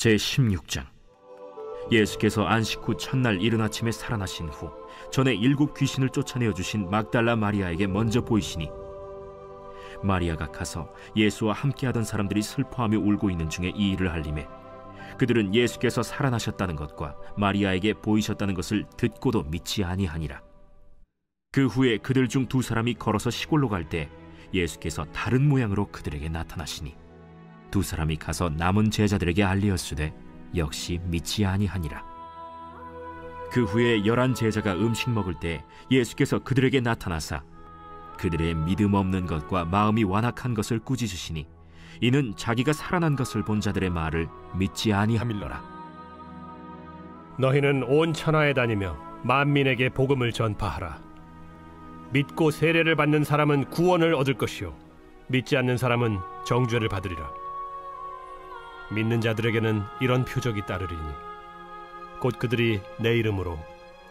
제16장. 예수께서 안식 후 첫날 이른 아침에 살아나신 후 전에 7 귀신을 쫓아내어 주신 막달라 마리아에게 먼저 보이시니, 마리아가 가서 예수와 함께하던 사람들이 슬퍼하며 울고 있는 중에 이 일을 알림해 그들은 예수께서 살아나셨다는 것과 마리아에게 보이셨다는 것을 듣고도 믿지 아니하니라. 그 후에 그들 중 2 사람이 걸어서 시골로 갈 때 예수께서 다른 모양으로 그들에게 나타나시니 2 사람이 가서 남은 제자들에게 알리었으되 역시 믿지 아니하니라. 그 후에 11 제자가 음식 먹을 때 예수께서 그들에게 나타나사 그들의 믿음 없는 것과 마음이 완악한 것을 꾸짖으시니, 이는 자기가 살아난 것을 본 자들의 말을 믿지 아니함일러라. 너희는 온 천하에 다니며 만민에게 복음을 전파하라. 믿고 세례를 받는 사람은 구원을 얻을 것이요 믿지 않는 사람은 정죄를 받으리라. 믿는 자들에게는 이런 표적이 따르리니 곧 그들이 내 이름으로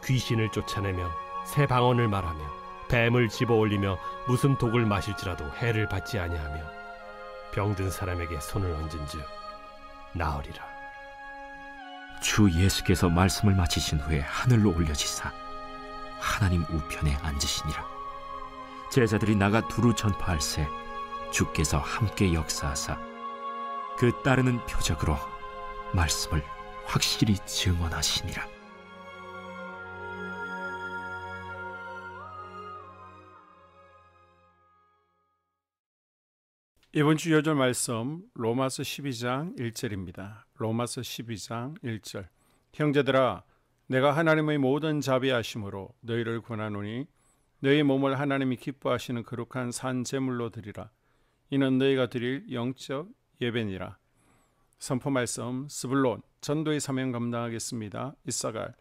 귀신을 쫓아내며 새 방언을 말하며 뱀을 집어올리며 무슨 독을 마실지라도 해를 받지 아니하며 병든 사람에게 손을 얹은즉 나으리라. 주 예수께서 말씀을 마치신 후에 하늘로 올려지사 하나님 우편에 앉으시니라. 제자들이 나가 두루 전파할새 주께서 함께 역사하사 그 따르는 표적으로 말씀을 확실히 증언하시니라. 이번 주 요절 말씀 로마서 12장 1절입니다. 로마서 12장 1절. 형제들아, 내가 하나님의 모든 자비하심으로 너희를 권하노니 너희 몸을 하나님이 기뻐하시는 거룩한 산 제물로 드리라. 이는 너희가 드릴 영적 예배니라. 선포 말씀. 스불론 전도의 사명 감당하겠습니다. 이사갈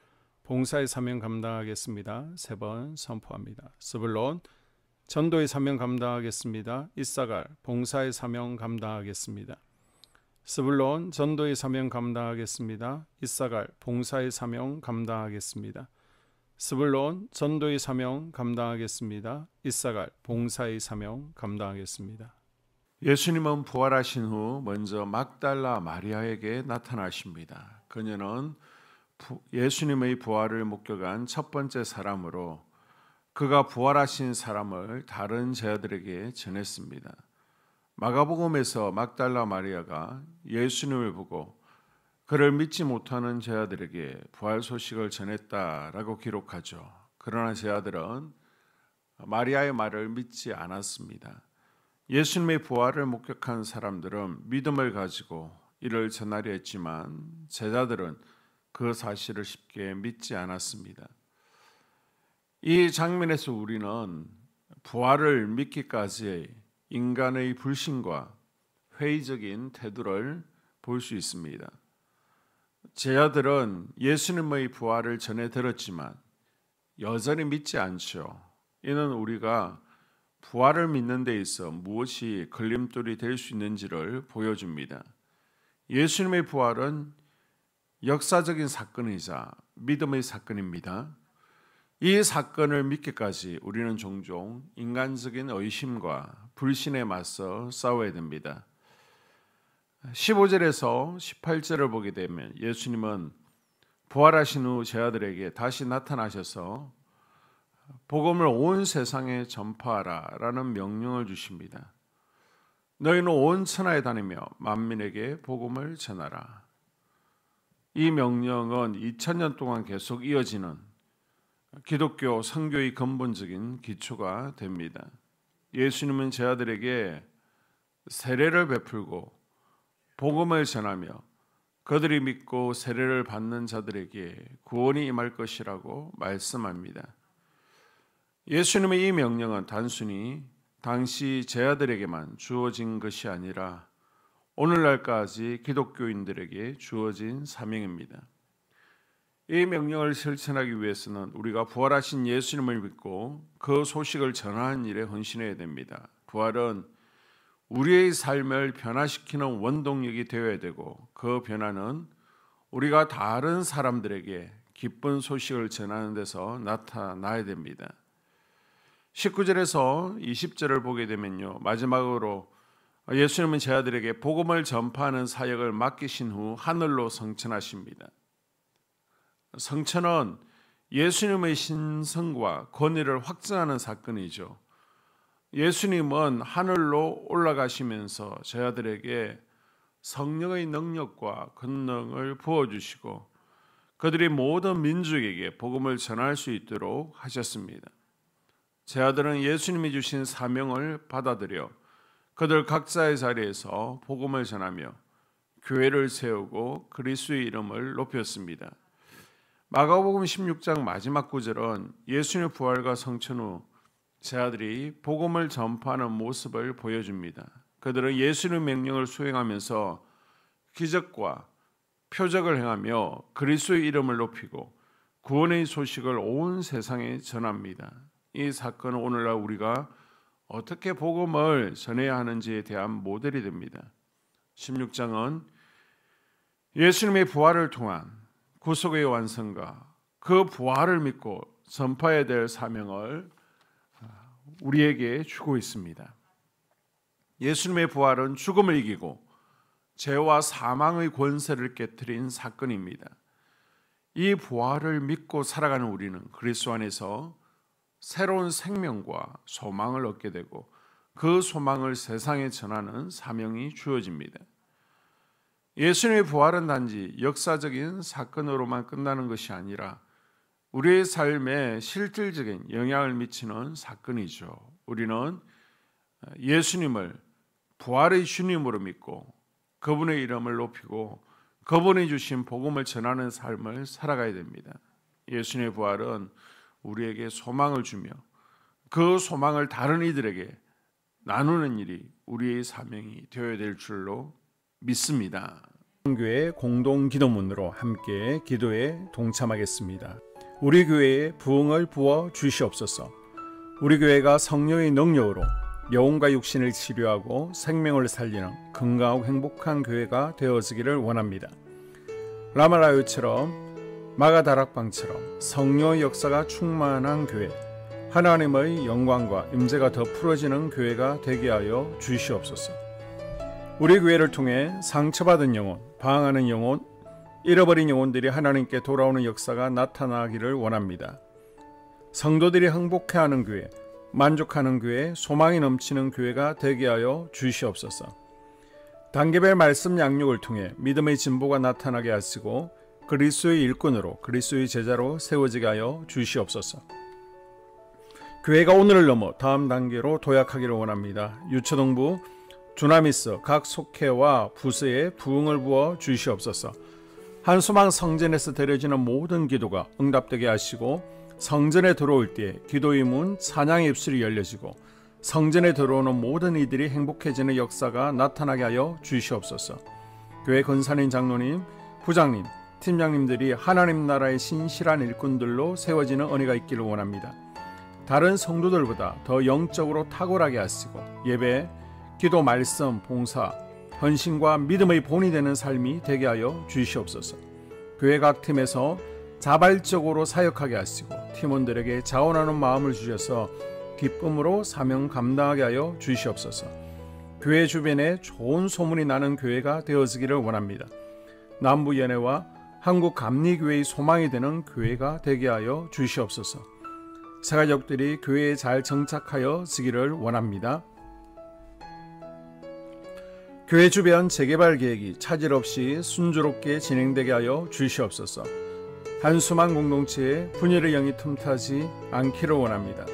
봉사의 사명 감당하겠습니다. 3번 선포합니다. 스불론 전도의 사명 감당하겠습니다. 이사갈 봉사의 사명 감당하겠습니다. 스불론 전도의 사명 감당하겠습니다. 이사갈 봉사의 사명 감당하겠습니다. 스불론 전도의 사명 감당하겠습니다. 이사갈 봉사의 사명 감당하겠습니다. 예수님은 부활하신 후 먼저 막달라 마리아에게 나타나십니다. 그녀는 예수님의 부활을 목격한 첫 번째 사람으로 그가 부활하신 사람을 다른 제자들에게 전했습니다. 마가복음에서 막달라 마리아가 예수님을 보고 그를 믿지 못하는 제자들에게 부활 소식을 전했다라고 기록하죠. 그러나 제자들은 마리아의 말을 믿지 않았습니다. 예수님의 부활을 목격한 사람들은 믿음을 가지고 이를 전하려 했지만 제자들은 그 사실을 쉽게 믿지 않았습니다. 이 장면에서 우리는 부활을 믿기까지의 인간의 불신과 회의적인 태도를 볼 수 있습니다. 제자들은 예수님의 부활을 전해 들었지만 여전히 믿지 않죠. 이는 우리가 부활을 믿는 데 있어 무엇이 걸림돌이 될 수 있는지를 보여줍니다. 예수님의 부활은 역사적인 사건이자 믿음의 사건입니다. 이 사건을 믿기까지 우리는 종종 인간적인 의심과 불신에 맞서 싸워야 됩니다. 15절에서 18절을 보게 되면 예수님은 부활하신 후 제자들에게 다시 나타나셔서 복음을 온 세상에 전파하라 라는 명령을 주십니다. 너희는 온 천하에 다니며 만민에게 복음을 전하라. 이 명령은 2000년 동안 계속 이어지는 기독교 선교의 근본적인 기초가 됩니다. 예수님은 제자들에게 세례를 베풀고 복음을 전하며 그들이 믿고 세례를 받는 자들에게 구원이 임할 것이라고 말씀합니다. 예수님의 이 명령은 단순히 당시 제자들에게만 주어진 것이 아니라 오늘날까지 기독교인들에게 주어진 사명입니다. 이 명령을 실천하기 위해서는 우리가 부활하신 예수님을 믿고 그 소식을 전하는 일에 헌신해야 됩니다. 부활은 우리의 삶을 변화시키는 원동력이 되어야 되고 그 변화는 우리가 다른 사람들에게 기쁜 소식을 전하는 데서 나타나야 됩니다. 19절에서 20절을 보게 되면요, 마지막으로 예수님은 제 아들에게 복음을 전파하는 사역을 맡기신 후 하늘로 성천하십니다. 성천은 예수님의 신성과 권위를 확증하는 사건이죠. 예수님은 하늘로 올라가시면서 제 아들에게 성령의 능력과 권능을 부어주시고 그들이 모든 민족에게 복음을 전할 수 있도록 하셨습니다. 제 아들은 예수님이 주신 사명을 받아들여 그들 각자의 자리에서 복음을 전하며 교회를 세우고 그리스도의 이름을 높였습니다. 마가복음 16장 마지막 구절은 예수님의 부활과 성천 후 제 아들이 복음을 전파하는 모습을 보여줍니다. 그들은 예수님의 명령을 수행하면서 기적과 표적을 행하며 그리스도의 이름을 높이고 구원의 소식을 온 세상에 전합니다. 이 사건은 오늘날 우리가 어떻게 복음을 전해야 하는지에 대한 모델이 됩니다. 16장은 예수님의 부활을 통한 구속의 완성과 그 부활을 믿고 전파해야 될 사명을 우리에게 주고 있습니다. 예수님의 부활은 죽음을 이기고 죄와 사망의 권세를 깨뜨린 사건입니다. 이 부활을 믿고 살아가는 우리는 그리스도 안에서 새로운 생명과 소망을 얻게 되고 그 소망을 세상에 전하는 사명이 주어집니다. 예수님의 부활은 단지 역사적인 사건으로만 끝나는 것이 아니라 우리의 삶에 실질적인 영향을 미치는 사건이죠. 우리는 예수님을 부활의 주님으로 믿고 그분의 이름을 높이고 그분이 주신 복음을 전하는 삶을 살아가야 됩니다. 예수님의 부활은 우리에게 소망을 주며 그 소망을 다른 이들에게 나누는 일이 우리의 사명이 되어야 될 줄로 믿습니다. 교회 공동 기도문으로 함께 기도에 동참하겠습니다. 우리 교회에 부흥을 부어 주시옵소서. 우리 교회가 성령의 능력으로 영혼과 육신을 치료하고 생명을 살리는 건강하고 행복한 교회가 되어지기를 원합니다. 라말라요처럼 마가다락방처럼 성령의 역사가 충만한 교회, 하나님의 영광과 임재가 더 풀어지는 교회가 되게 하여 주시옵소서. 우리 교회를 통해 상처받은 영혼, 방황하는 영혼, 잃어버린 영혼들이 하나님께 돌아오는 역사가 나타나기를 원합니다. 성도들이 행복해하는 교회, 만족하는 교회, 소망이 넘치는 교회가 되게 하여 주시옵소서. 단계별 말씀 양육을 통해 믿음의 진보가 나타나게 하시고 그리스도의 일꾼으로 그리스도의 제자로 세워지게 하여 주시옵소서. 교회가 오늘을 넘어 다음 단계로 도약하기를 원합니다. 유초동부 주나미스 각 속회와 부서에 부흥을 부어 주시옵소서. 한소망 성전에서 드려지는 모든 기도가 응답되게 하시고 성전에 들어올 때 기도의 문, 찬양의 입술이 열려지고 성전에 들어오는 모든 이들이 행복해지는 역사가 나타나게 하여 주시옵소서. 교회 권사님, 장로님, 부장님, 팀장님들이 하나님 나라의 신실한 일꾼들로 세워지는 은혜가 있기를 원합니다. 다른 성도들보다 더 영적으로 탁월하게 하시고 예배, 기도, 말씀, 봉사, 헌신과 믿음의 본이 되는 삶이 되게 하여 주시옵소서. 교회 각 팀에서 자발적으로 사역하게 하시고 팀원들에게 자원하는 마음을 주셔서 기쁨으로 사명 감당하게 하여 주시옵소서. 교회 주변에 좋은 소문이 나는 교회가 되어지기를 원합니다. 남부연회와 한국감리교회의 소망이 되는 교회가 되게 하여 주시옵소서. 새가족들이 교회에 잘 정착하여 지기를 원합니다. 교회 주변 재개발 계획이 차질 없이 순조롭게 진행되게 하여 주시옵소서. 한수만 공동체에 분열의 영이 틈타지 않기를 원합니다.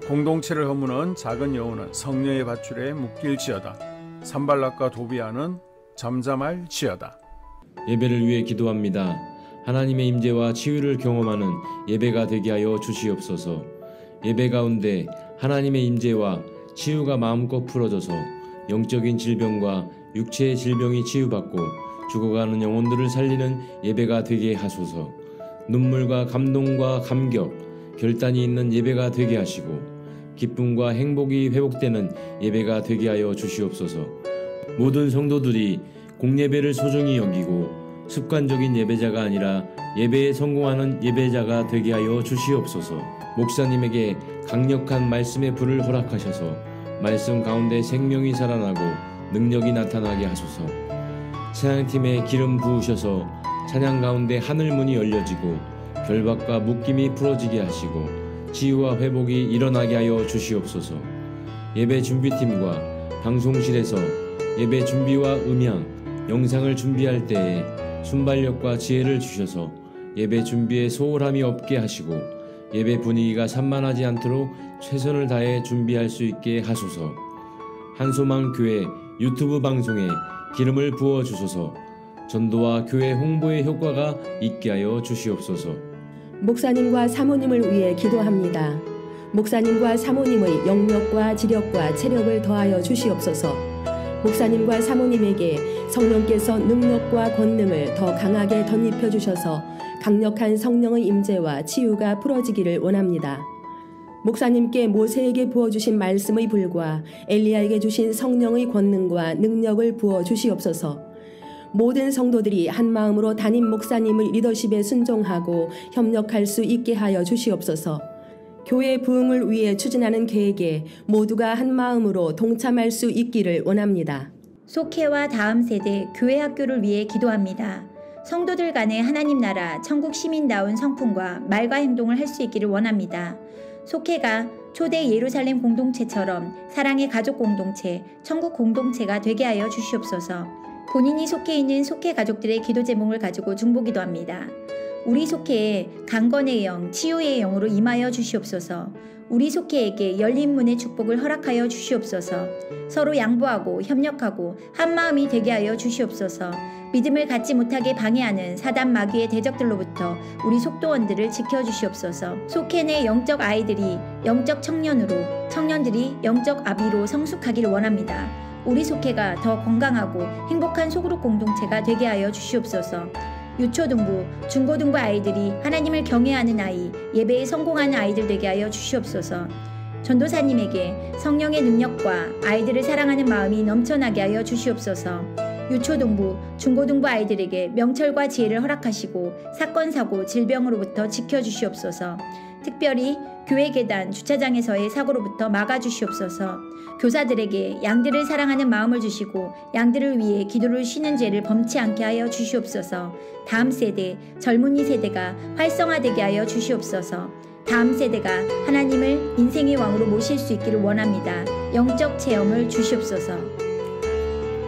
공동체를 허무는 작은 여우는 성령의 밧줄에 묶일지어다. 산발락과 도비아는 잠잠할지어다. 예배를 위해 기도합니다. 하나님의 임재와 치유를 경험하는 예배가 되게 하여 주시옵소서. 예배 가운데 하나님의 임재와 치유가 마음껏 풀어져서 영적인 질병과 육체의 질병이 치유받고 죽어가는 영혼들을 살리는 예배가 되게 하소서. 눈물과 감동과 감격, 결단이 있는 예배가 되게 하시고 기쁨과 행복이 회복되는 예배가 되게 하여 주시옵소서. 모든 성도들이 공예배를 소중히 여기고 습관적인 예배자가 아니라 예배에 성공하는 예배자가 되게 하여 주시옵소서. 목사님에게 강력한 말씀의 불을 허락하셔서 말씀 가운데 생명이 살아나고 능력이 나타나게 하소서. 찬양팀에 기름 부으셔서 찬양 가운데 하늘문이 열려지고 결박과 묶임이 풀어지게 하시고 치유와 회복이 일어나게 하여 주시옵소서. 예배 준비팀과 방송실에서 예배 준비와 음향, 영상을 준비할 때에 순발력과 지혜를 주셔서 예배 준비에 소홀함이 없게 하시고 예배 분위기가 산만하지 않도록 최선을 다해 준비할 수 있게 하소서. 한소망 교회 유튜브 방송에 기름을 부어 주소서. 전도와 교회 홍보의 효과가 있게 하여 주시옵소서. 목사님과 사모님을 위해 기도합니다. 목사님과 사모님의 영력과 지력과 체력을 더하여 주시옵소서. 목사님과 사모님에게 성령께서 능력과 권능을 더 강하게 덧입혀 주셔서 강력한 성령의 임재와 치유가 풀어지기를 원합니다. 목사님께 모세에게 부어주신 말씀의 불과 엘리야에게 주신 성령의 권능과 능력을 부어 주시옵소서. 모든 성도들이 한마음으로 담임 목사님의 리더십에 순종하고 협력할 수 있게 하여 주시옵소서. 교회 부흥을 위해 추진하는 계획에 모두가 한마음으로 동참할 수 있기를 원합니다. 속회와 다음 세대 교회 학교를 위해 기도합니다. 성도들 간의 하나님 나라 천국 시민다운 성품과 말과 행동을 할 수 있기를 원합니다. 속회가 초대 예루살렘 공동체처럼 사랑의 가족 공동체, 천국 공동체가 되게 하여 주시옵소서. 본인이 속해 있는 속회 가족들의 기도 제목을 가지고 중보기도합니다. 우리 속회에 강건의 영, 치유의 영으로 임하여 주시옵소서. 우리 속회에게 열린 문의 축복을 허락하여 주시옵소서. 서로 양보하고 협력하고 한마음이 되게 하여 주시옵소서. 믿음을 갖지 못하게 방해하는 사단 마귀의 대적들로부터 우리 속도원들을 지켜주시옵소서. 속회 내 영적 아이들이 영적 청년으로, 청년들이 영적 아비로 성숙하기를 원합니다. 우리 속회가 더 건강하고 행복한 소그룹 공동체가 되게 하여 주시옵소서. 유초등부, 중고등부 아이들이 하나님을 경외하는 아이, 예배에 성공하는 아이들 되게 하여 주시옵소서. 전도사님에게 성령의 능력과 아이들을 사랑하는 마음이 넘쳐나게 하여 주시옵소서. 유초등부, 중고등부 아이들에게 명철과 지혜를 허락하시고 사건, 사고, 질병으로부터 지켜주시옵소서. 특별히 교회 계단, 주차장에서의 사고로부터 막아주시옵소서. 교사들에게 양들을 사랑하는 마음을 주시고 양들을 위해 기도를 쉬는 죄를 범치 않게 하여 주시옵소서. 다음 세대, 젊은이 세대가 활성화되게 하여 주시옵소서. 다음 세대가 하나님을 인생의 왕으로 모실 수 있기를 원합니다. 영적 체험을 주시옵소서.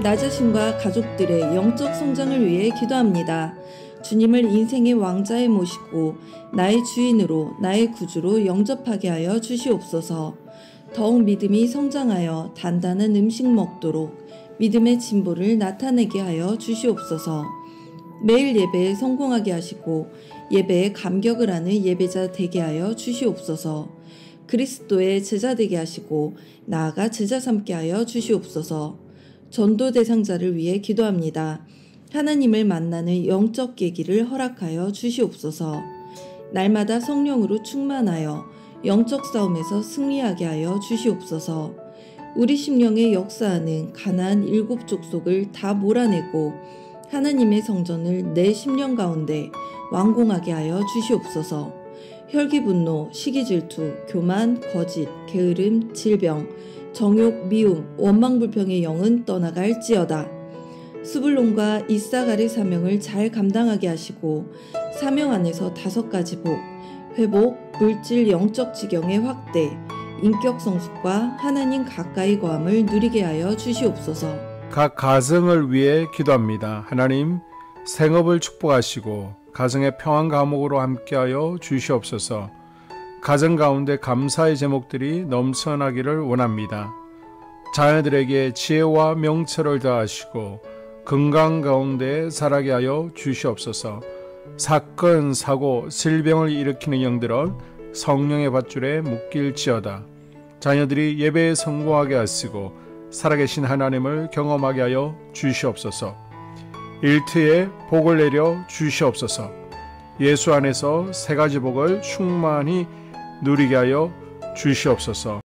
나 자신과 가족들의 영적 성장을 위해 기도합니다. 주님을 인생의 왕자에 모시고 나의 주인으로, 나의 구주로 영접하게 하여 주시옵소서. 더욱 믿음이 성장하여 단단한 음식 먹도록 믿음의 진보를 나타내게 하여 주시옵소서. 매일 예배에 성공하게 하시고 예배에 감격을 하는 예배자 되게 하여 주시옵소서. 그리스도의 제자 되게 하시고 나아가 제자 삼게 하여 주시옵소서. 전도 대상자를 위해 기도합니다. 하나님을 만나는 영적 계기를 허락하여 주시옵소서. 날마다 성령으로 충만하여 영적 싸움에서 승리하게 하여 주시옵소서. 우리 심령에 역사하는 가나안 7 족속을 다 몰아내고 하나님의 성전을 내 심령 가운데 완공하게 하여 주시옵소서. 혈기분노, 시기질투, 교만, 거짓, 게으름, 질병, 정욕, 미움, 원망불평의 영은 떠나갈지어다. 스불론과 이사갈의 사명을 잘 감당하게 하시고 사명 안에서 5가지 복, 회복, 물질 영적 지경의 확대, 인격 성숙과 하나님 가까이 거함을 누리게 하여 주시옵소서. 각 가정을 위해 기도합니다. 하나님, 생업을 축복하시고 가정의 평안 감옥으로 함께하여 주시옵소서. 가정 가운데 감사의 제목들이 넘쳐나기를 원합니다. 자녀들에게 지혜와 명철을 더하시고 건강 가운데 자라게 하여 주시옵소서. 사건, 사고, 질병을 일으키는 영들은 성령의 밧줄에 묶일지어다. 자녀들이 예배에 성공하게 하시고 살아계신 하나님을 경험하게 하여 주시옵소서. 일터에 복을 내려 주시옵소서. 예수 안에서 3가지 복을 충만히 누리게 하여 주시옵소서.